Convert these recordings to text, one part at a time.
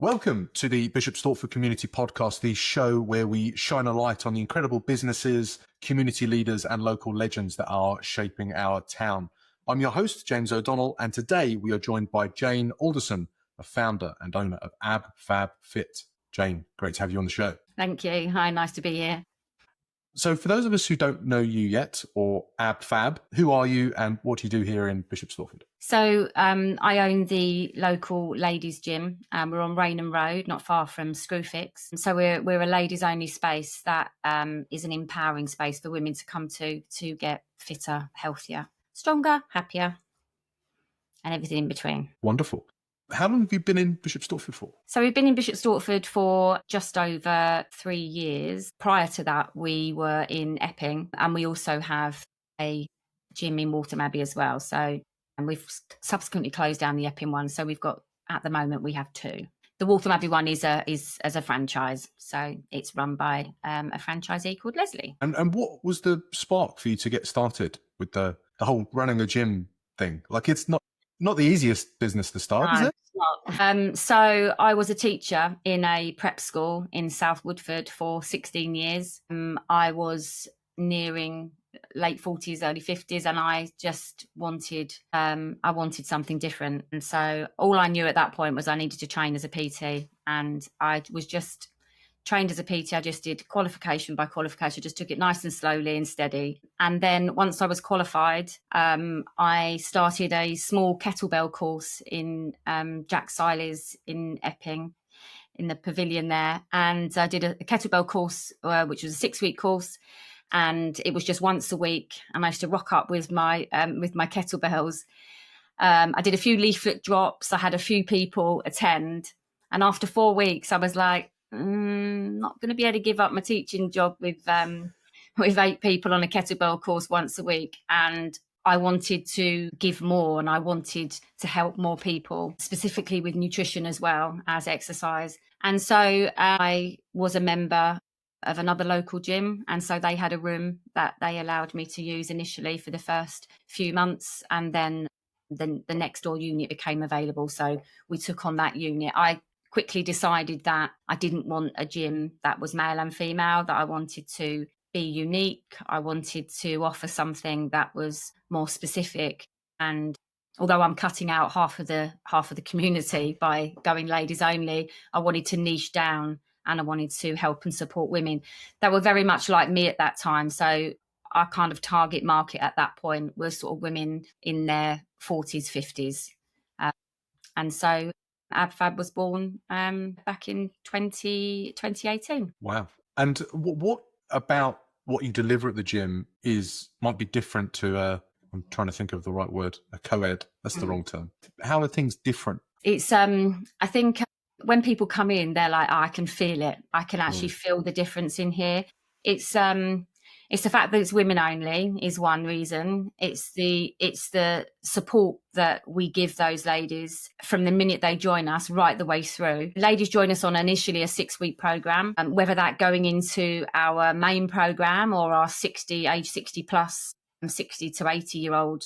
Welcome to the Bishop Stortford Community Podcast, the show where we shine a light on the incredible businesses, community leaders and local legends that are shaping our town. I'm your host, James O'Donnell, and today we are joined by Jane Alderson, a founder and owner of ABFABFIT. Jane, great to have you on the show. Thank you. Hi, nice to be here. So for those of us who don't know you yet, or ABFAB, who are you and what do you do here in Bishop Stortford? So I own the local ladies gym. We're on Raynham Road, not far from Screwfix. So we're a ladies only space that is an empowering space for women to come to get fitter, healthier, stronger, happier, and everything in between. Wonderful. How long have you been in Bishop Stortford for? So we've been in Bishop Stortford for just over 3 years. Prior to that, we were in Epping, and we also have a gym in Waltham Abbey as well. So, and we've subsequently closed down the Epping one. So we've got, at the moment, we have 2. The Waltham Abbey one is as a franchise. So it's run by a franchisee called Leslie. And what was the spark for you to get started with the whole running a gym thing? Like, it's not the easiest business to start, is it? So I was a teacher in a prep school in South Woodford for 16 years. I was nearing late 40s, early 50s, and I just wanted something different. And so all I knew at that point was I needed to train as a PT, and I was just trained as a PT. I just did qualification by qualification, just took it nice and slowly and steady. And then once I was qualified, I started a small kettlebell course in Jack Siley's in Epping, in the pavilion there. And I did a kettlebell course, which was a 6-week course. And it was just once a week. And I used to rock up with my kettlebells. I did a few leaflet drops. I had a few people attend. And after 4 weeks, I was like, not going to be able to give up my teaching job with 8 people on a kettlebell course once a week. And I wanted to give more, and I wanted to help more people, specifically with nutrition as well as exercise. And so I was a member of another local gym. And so they had a room that they allowed me to use initially for the first few months. And then the next door unit became available. So we took on that unit. I quickly decided that I didn't want a gym that was male and female, that I wanted to be unique. I wanted to offer something that was more specific. And although I'm cutting out half of the community by going ladies only, I wanted to niche down, and I wanted to help and support women that were very much like me at that time. So our kind of target market at that point was sort of women in their 40s, 50s. And so ABFAB was born back in 2018. Wow. And what about what you deliver at the gym might be different to I'm trying to think of the right word, a co-ed. That's the wrong term. How are things different? It's I think when people come in, they're like, I can feel it. I can actually feel the difference in here. It's the fact that it's women only is one reason. It's the support that we give those ladies from the minute they join us right the way through. Ladies join us on initially a 6-week program, whether that going into our main program or our age 60 plus, 60 to 80-year-old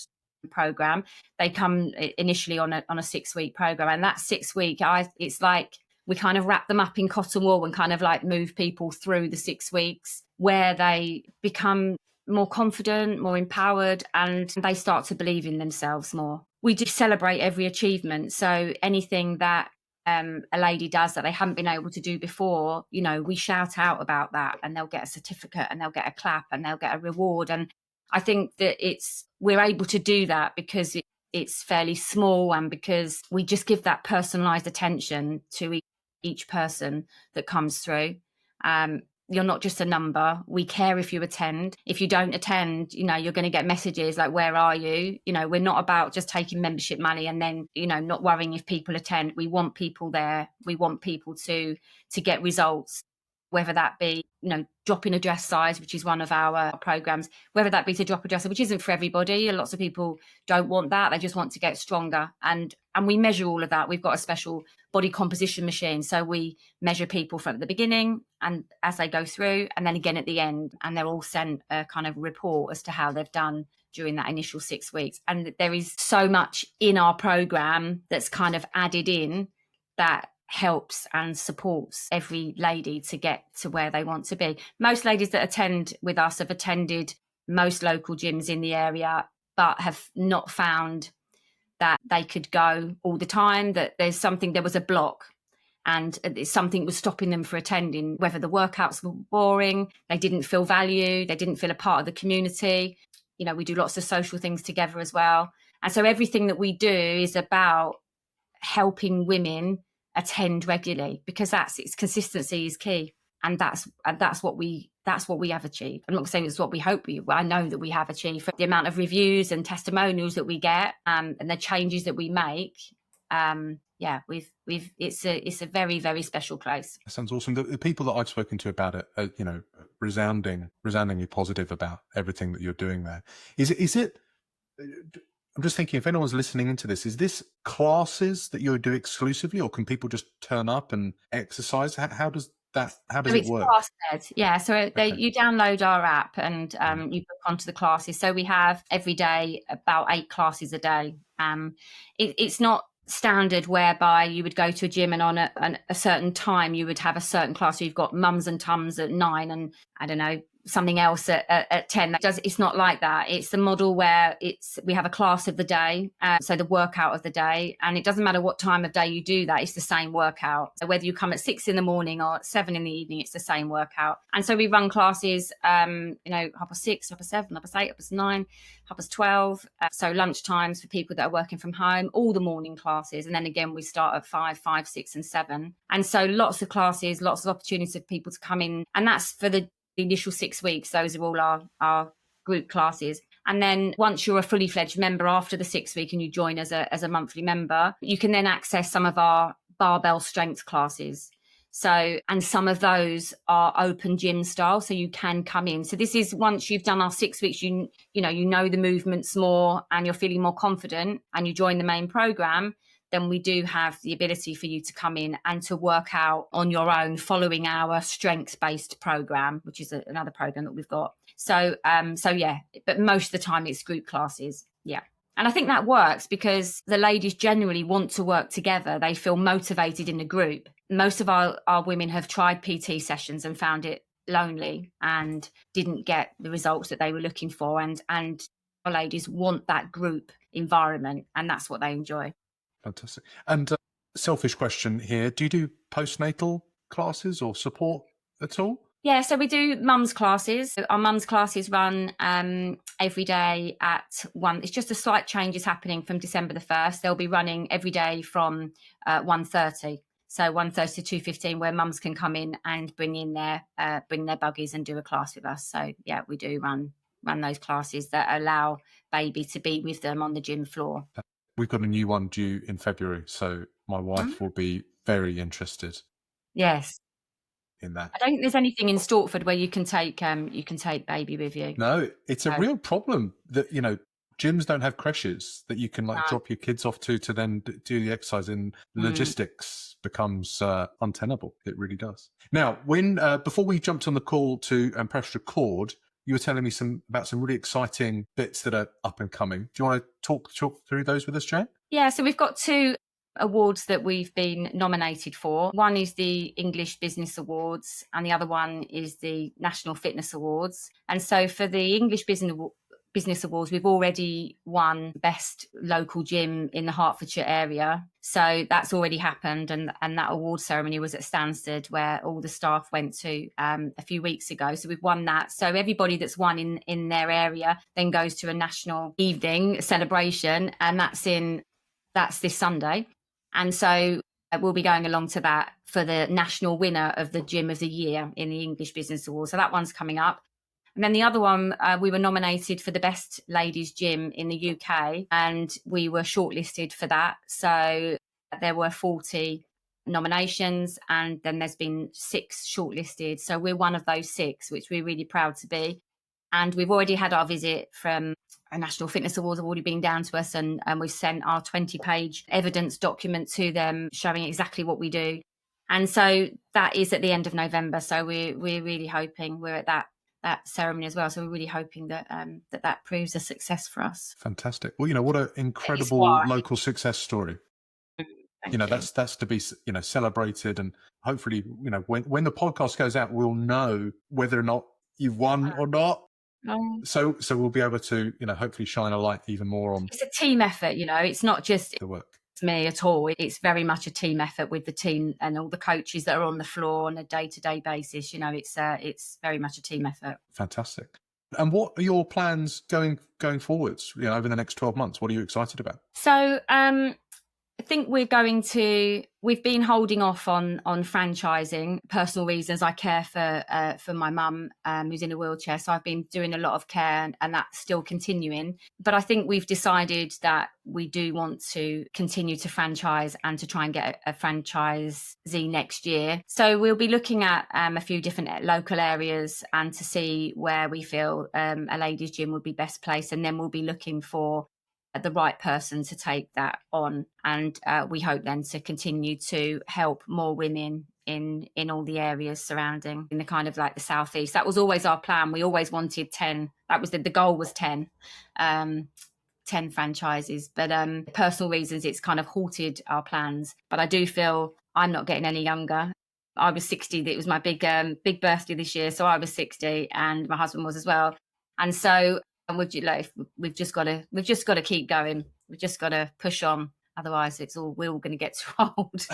program. They come initially on a 6-week program, and that 6 week, it's like we kind of wrap them up in cotton wool and kind of like move people through the 6 weeks, where they become more confident, more empowered, and they start to believe in themselves more. We do celebrate every achievement. So anything that a lady does that they haven't been able to do before, we shout out about that, and they'll get a certificate and they'll get a clap and they'll get a reward. And I think that we're able to do that because it's fairly small, and because we just give that personalised attention to each person that comes through. You're not just a number. We care if you attend. If you don't attend, you're going to get messages like, where are you? We're not about just taking membership money and then, not worrying if people attend. We want people there. We want people to get results, whether that be, dropping a dress size, which is one of our programs, whether that be to drop a dress, which isn't for everybody. Lots of people don't want that. They just want to get stronger. And we measure all of that. We've got a special body composition machine. So we measure people from the beginning and as they go through, and then again at the end, and they're all sent a kind of report as to how they've done during that initial 6 weeks. And there is so much in our program that's kind of added in that helps and supports every lady to get to where they want to be. Most ladies that attend with us have attended most local gyms in the area, but have not found that they could go all the time, that there was a block, and something was stopping them from attending, whether the workouts were boring, they didn't feel valued, they didn't feel a part of the community. We do lots of social things together as well. And so everything that we do is about helping women attend regularly, because consistency is key. And that's what we have achieved. I'm not saying it's what we hope I know that we have achieved. The amount of reviews and testimonials that we get, and the changes that we make, it's a very, very special place. That sounds awesome. The people that I've spoken to about it are, resoundingly positive about everything that you're doing there. Is it? I'm just thinking, if anyone's listening into this, is this classes that you do exclusively, or can people just turn up and exercise? How does it work? Class-led. Yeah, so you download our app and you book onto the classes. So we have every day about 8 classes a day. It's not standard whereby you would go to a gym and on a certain time you would have a certain class. So you've got mums and tums at 9 and I don't know, something else at 10. It's not like that. It's the model where we have a class of the day, so the workout of the day, and it doesn't matter what time of day you do that, it's the same workout. So whether you come at 6 in the morning or at 7 in the evening, it's the same workout. And so we run classes, 6:30, 7:30, 8:30, 9:30, 12:30. So lunch times for people that are working from home, all the morning classes, and then again we start at 5, 6, and 7. And so lots of classes, lots of opportunities for people to come in, and that's for the initial 6 weeks. Those are all our group classes. And then once you're a fully fledged member after the 6 week and you join as a monthly member, you can then access some of our barbell strength classes. So, and some of those are open gym style, so you can come in. So this is once you've done our 6 weeks, you know the movements more and you're feeling more confident and you join the main program, then we do have the ability for you to come in and to work out on your own following our strengths-based program, which is another program that we've got. So yeah, but most of the time it's group classes. Yeah. And I think that works because the ladies generally want to work together. They feel motivated in the group. Most of our women have tried PT sessions and found it lonely and didn't get the results that they were looking for. And our ladies want that group environment, and that's what they enjoy. Fantastic. And selfish question here, do you do postnatal classes or support at all? Yeah, so we do mums classes. Our mums classes run every day at 1. It's just a slight change is happening from December the 1st. They'll be running every day from 1:30. So 1:30 to 2:15, where mums can come in and bring their buggies and do a class with us. So yeah, we do run those classes that allow baby to be with them on the gym floor. We've got a new one due in February, so my wife will be very interested. Yes. In that. I don't think there's anything in Stortford where you can take baby with you. No, it's a real problem that gyms don't have creches that you can drop your kids off to then do the exercise, and logistics becomes untenable. It really does. Now, when before we jumped on the call to press record, you were telling me about some really exciting bits that are up and coming. Do you want to talk through those with us, Jane? Yeah, so we've got 2 awards that we've been nominated for. One is the English Business Awards and the other one is the National Fitness Awards. And so for the English Business Awards, we've already won Best Local Gym in the Hertfordshire area. So that's already happened, and that award ceremony was at Stansted, where all the staff went to a few weeks ago. So we've won that. So everybody that's won in their area then goes to a national evening celebration, and that's this Sunday. And so we'll be going along to that for the national winner of the Gym of the Year in the English Business Awards. So that one's coming up. And then the other one, we were nominated for the best ladies gym in the UK, and we were shortlisted for that. So there were 40 nominations, and then there's been 6 shortlisted. So we're one of those 6, which we're really proud to be. And we've already had our visit from a National Fitness Awards, have already been down to us, and we've sent our 20-page evidence document to them showing exactly what we do. And so that is at the end of November. So we're really hoping we're at that ceremony as well. So we're really hoping that that proves a success for us. Fantastic. Well, what an incredible local success story. Thank you. that's to be, celebrated. And hopefully, when the podcast goes out, we'll know whether or not you've won or not. So we'll be able to, hopefully shine a light even more on It's a team effort, it's not just the work. me at all. It's very much a team effort with the team and all the coaches that are on the floor on a day-to-day basis. It's very much a team effort. Fantastic. And what are your plans going forwards, over the next 12 months? What are you excited about? So I think we've been holding off on franchising, personal reasons. I care for my mum, who's in a wheelchair. So I've been doing a lot of care, and that's still continuing. But I think we've decided that we do want to continue to franchise and to try and get a franchisee next year. So we'll be looking at a few different local areas and to see where we feel a ladies' gym would be best placed. And then we'll be looking for the right person to take that on, and we hope then to continue to help more women in all the areas surrounding in the kind of like the southeast. That was always our plan. We always wanted 10. That was the goal was 10 franchises, but personal reasons it's kind of halted our plans. But I do feel I'm not getting any younger. I was 60. It was my big birthday this year, so I was 60 and my husband was as well. And so we've just got to keep going. We've just got to push on. Otherwise, we're all going to get too old.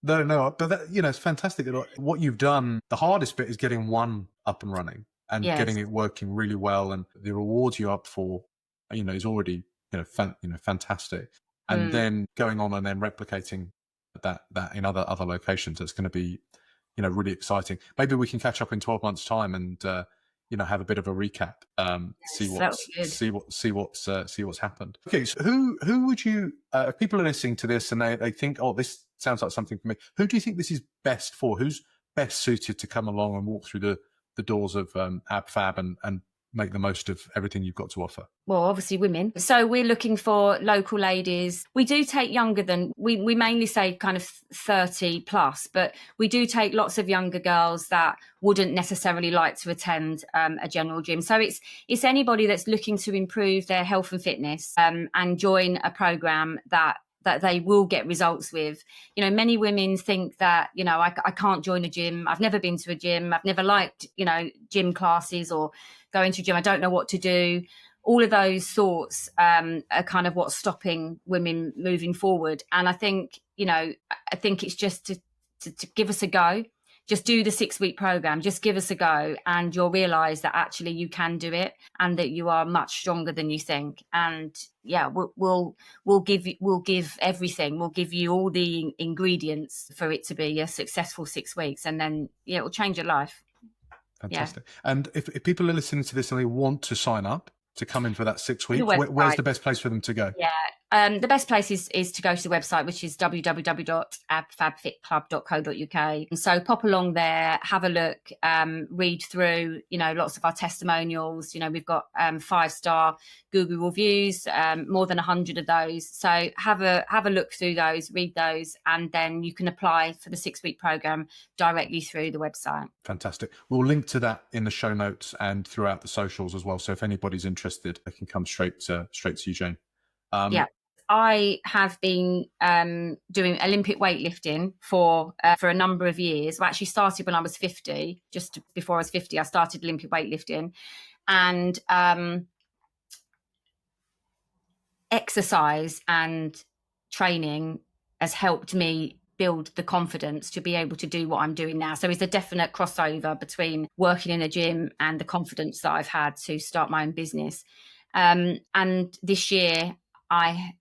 No, but that, it's fantastic. What you've done, the hardest bit is getting one up and running and getting it working really well, and the rewards you're up for, is already fantastic. And then going on and then replicating that in other locations, that's going to be really exciting. Maybe we can catch up in 12 months' time and have a bit of a recap, see what's happened. Okay, so who would you, if people are listening to this and they think, oh, this sounds like something for me, who do you think this is best for? Who's best suited to come along and walk through the doors of ABFAB and make the most of everything you've got to offer? Well, obviously women. So we're looking for local ladies. We do take younger than, we mainly say kind of 30 plus, but we do take lots of younger girls that wouldn't necessarily like to attend a general gym. So it's anybody that's looking to improve their health and fitness and join a program that they will get results with. Many women think that, I can't join a gym. I've never been to a gym. I've never liked, gym classes or going to a gym. I don't know what to do. All of those thoughts are kind of what's stopping women moving forward. And I think, it's just to give us a go. Just do the 6-week program. Just give us a go, and you'll realise that actually you can do it, and that you are much stronger than you think. And we'll give everything. We'll give you all the ingredients for it to be a successful 6 weeks, and then it will change your life. Fantastic. Yeah. And if people are listening to this and they want to sign up to come in for that 6 weeks, where's the best place for them to go? Yeah. The best place is to go to the website, which is www.abfabfitclub.co.uk. And so pop along there, have a look, read through, lots of our testimonials. We've got 5-star Google reviews, more than 100 of those. So have a look through those, read those, and then you can apply for the 6-week program directly through the website. Fantastic. We'll link to that in the show notes and throughout the socials as well. So if anybody's interested, they can come straight to you, Jane. I have been doing Olympic weightlifting for a number of years. I actually started when I was 50. Just before I was 50, I started Olympic weightlifting. And exercise and training has helped me build the confidence to be able to do what I'm doing now. So it's a definite crossover between working in a gym and the confidence that I've had to start my own business. And this year, I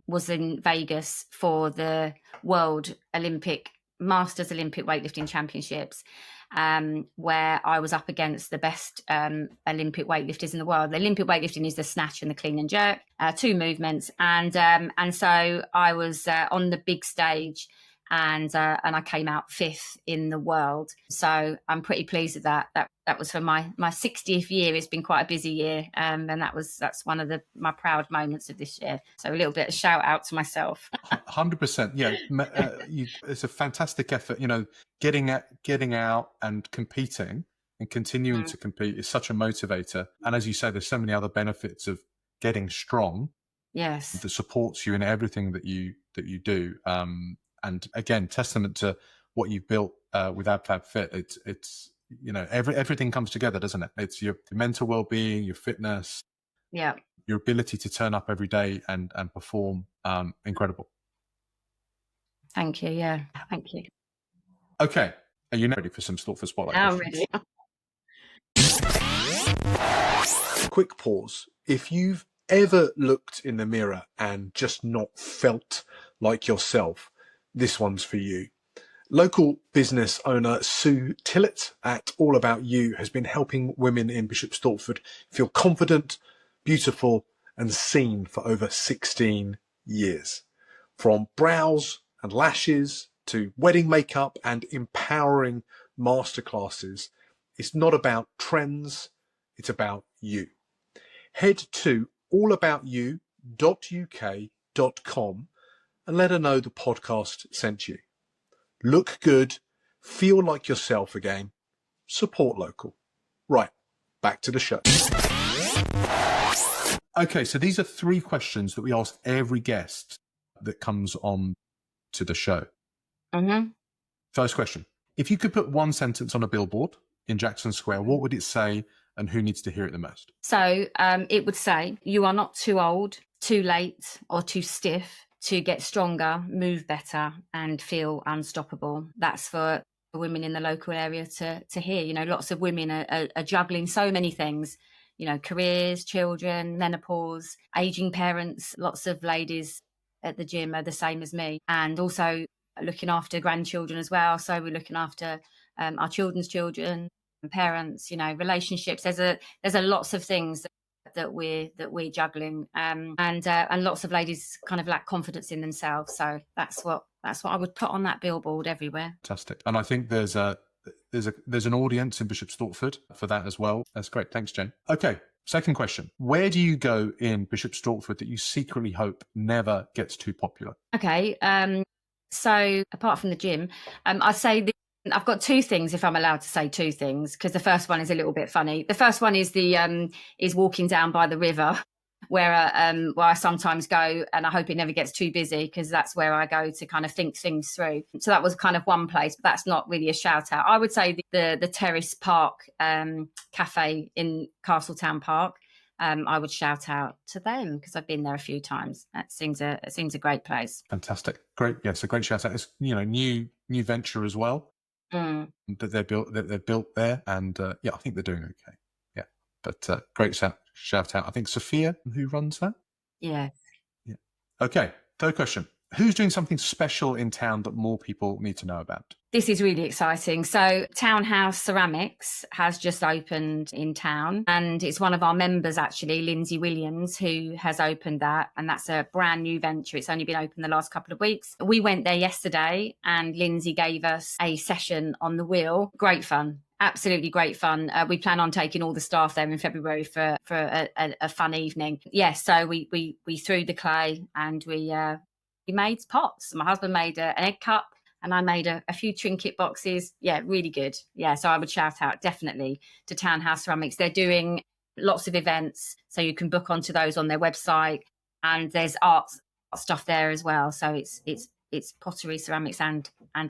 was in Vegas for the World Masters Olympic Weightlifting Championships, where I was up against the best Olympic weightlifters in the world. The Olympic weightlifting is the snatch and the clean and jerk, 2 movements. And so I was on the big stage, and I came out 5th in the world. So I'm pretty pleased with that. That was for my 60th year. It's been quite a busy year, and that's one of my proud moments of this year. So a little bit of shout out to myself. 100%. Yeah, it's a fantastic effort. Getting out and competing and continuing to compete is such a motivator. And as you say, there's so many other benefits of getting strong. Yes, that supports you in everything that you that you do. And again, testament to what you've built with ABFABFIT. It's everything comes together, doesn't it? It's your mental well-being, your fitness, Yeah. your ability to turn up every day and perform. Incredible. Thank you. Yeah. Thank you. Okay. Are you now ready for some Stortford Spotlight Now I'm questions? ready. Quick pause. If you've ever looked in the mirror and just not felt like yourself, this one's for you. Local business owner Sue Tillett at All About You has been helping women in Bishop Stortford feel confident, beautiful and seen for over 16 years. From brows and lashes to wedding makeup and empowering masterclasses, it's not about trends, it's about you. Head to allaboutyou.uk.com and let her know the podcast sent you. Look good, feel like yourself again, support local. Right, back to the show. Okay, so these are 3 questions that we ask every guest that comes on to the show. Mm-hmm. First question. If you could put one sentence on a billboard in Jackson Square, what would it say and who needs to hear it the most? So it would say, you are not too old, too late or too stiff to get stronger, move better and feel unstoppable. That's for women in the local area to hear. You know, lots of women are juggling so many things, you know, careers, children, menopause, aging parents. Lots of ladies at the gym are the same as me, and also looking after grandchildren as well. So we're looking after our children's children, parents, you know, relationships. There's a lots of things that we're juggling, and lots of ladies kind of lack confidence in themselves. So that's what I would put on that billboard everywhere. Fantastic. And I think there's an audience in Bishop Stortford for that as well. That's great. Thanks, Jen. Okay. Second question. Where do you go in Bishop Stortford that you secretly hope never gets too popular? Okay. So apart from the gym, I say I've got 2 things, if I'm allowed to say 2 things, because the first one is a little bit funny. The first one is is walking down by the river, where I sometimes go, and I hope it never gets too busy, because that's where I go to kind of think things through. So that was kind of one place, but that's not really a shout out. I would say the Terrace Park Café in Castletown Park. I would shout out to them because I've been there a few times. It seems a great place. Fantastic. Great. Yes, a great shout out. It's, you know, new venture as well. That they're built there, and I think they're doing okay. Yeah, but great shout out. I think Sophia, who runs that. Yeah. Okay. Third question: who's doing something special in town that more people need to know about? This is really exciting. So Townhouse Ceramics has just opened in town, and it's one of our members, actually, Lindsey Williams, who has opened that. And that's a brand new venture. It's only been open the last couple of weeks. We went there yesterday and Lindsey gave us a session on the wheel. Great fun. Absolutely great fun. We plan on taking all the staff there in February for a fun evening. Yes, so we threw the clay and we made pots. My husband made an egg cup, and I made a few trinket boxes. Yeah, really good. Yeah, so I would shout out definitely to Townhouse Ceramics. They're doing lots of events, so you can book onto those on their website, and there's art stuff there as well. So it's pottery, ceramics, and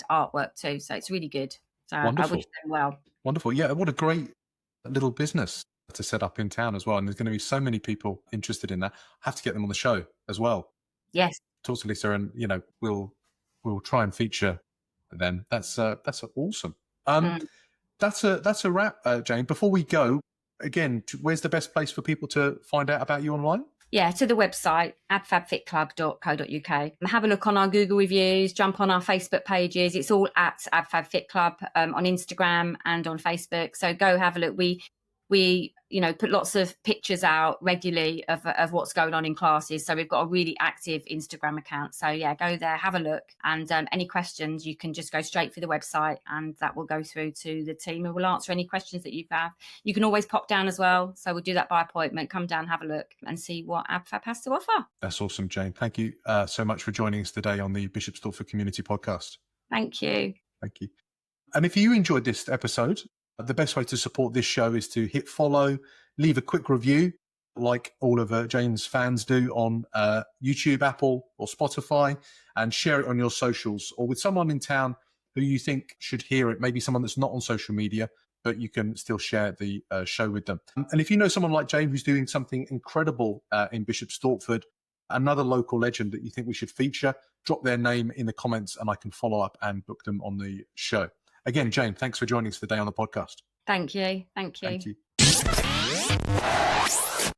artwork too. So it's really good. So Wonderful. I wish them well. Wonderful. Yeah, what a great little business to set up in town as well. And there's going to be so many people interested in that. I have to get them on the show as well. Yes. Talk to Lisa, and we'll try and feature them. That's awesome. That's a wrap, Jane. Before we go, again, where's the best place for people to find out about you online? Yeah, to the website, abfabfitclub.co.uk. Have a look on our Google reviews, jump on our Facebook pages. It's all at ABFABFIT Club on Instagram and on Facebook. So go have a look. We put lots of pictures out regularly of what's going on in classes. So we've got a really active Instagram account. So yeah, go there, have a look. And any questions, you can just go straight through the website and that will go through to the team who will answer any questions that you have. You can always pop down as well. So we'll do that by appointment. Come down, have a look and see what ABFAB has to offer. That's awesome, Jane. Thank you so much for joining us today on the Bishop Stortford Community Podcast. Thank you. Thank you. And if you enjoyed this episode, the best way to support this show is to hit follow, leave a quick review. like all of Jane's fans do, on YouTube, Apple, or Spotify, and share it on your socials or with someone in town who you think should hear it. Maybe someone that's not on social media, but you can still share the show with them. And if you know someone like Jane who's doing something incredible in Bishop Stortford, another local legend that you think we should feature, drop their name in the comments and I can follow up and book them on the show. Again, Jane, thanks for joining us today on the podcast. Thank you. Thank you. Thank you.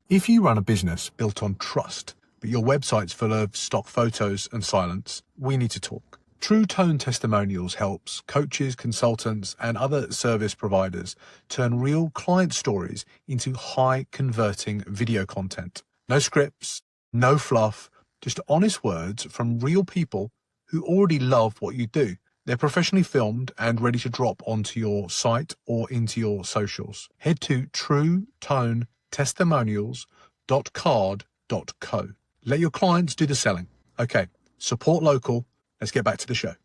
If you run a business built on trust, but your website's full of stock photos and silence, we need to talk. True Tone Testimonials helps coaches, consultants, and other service providers turn real client stories into high-converting video content. No scripts, no fluff, just honest words from real people who already love what you do. They're professionally filmed and ready to drop onto your site or into your socials. Head to truetonetestimonials.card.co. Let your clients do the selling. Okay, support local. Let's get back to the show.